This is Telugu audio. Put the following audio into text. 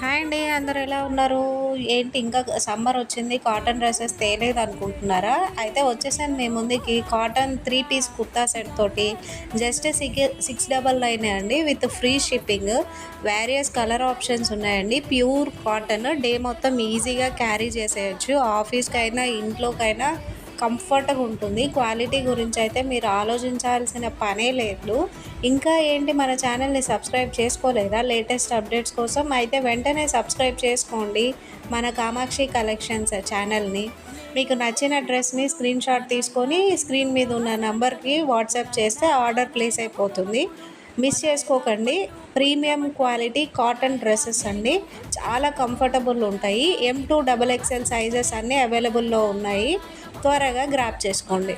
హాయ్ అండి. అందరూ ఎలా ఉన్నారు? ఏంటి ఇంకా సమ్మర్ వచ్చింది కాటన్ డ్రెసెస్ తేలేదనుకుంటున్నారా? అయితే వచ్చేసాను మీ ముందుకి కాటన్ 3 పీస్ కుర్తా సెట్ తోటి. జస్ట్ 699 అండి with free shipping. Various colour options ఉన్నాయండి. ప్యూర్ కాటన్ డే మొత్తం ఈజీగా క్యారీ చేసేయొచ్చు. ఆఫీస్‌కైనా, ఇంట్లోకైనా కంఫర్ట్‌గా ఉంటుంది. క్వాలిటీ గురించయితే మీరు ఆలోచించాల్సిన పనే లేదు. ఇంకా ఏంటి మన ఛానల్‌ని సబ్స్క్రైబ్ చేసుకోలేదా లేటెస్ట్ అప్డేట్స్ కోసం? అయితే వెంటనే సబ్స్క్రైబ్ చేసుకోండి మన కామాక్షి కలెక్షన్స్ ఛానల్‌ని. మీకు నచ్చిన డ్రెస్‌ని స్క్రీన్‌షాట్ తీసుకొని స్క్రీన్ మీద ఉన్న నంబర్‌కి వాట్సాప్ చేస్తే ఆర్డర్ ప్లేస్ అయిపోతుంది. మిస్ చేసుకోకండి. ప్రీమియం క్వాలిటీ కాటన్ డ్రెసెస్ అండి. చాలా కంఫర్టబుల్ ఉంటాయి. ఎం2 డబుల్ ఎక్స్ఎల్ సైజెస్ అన్నీ అవైలబుల్‌లో ఉన్నాయి. త్వరగా గ్రాబ్ చేసుకోండి.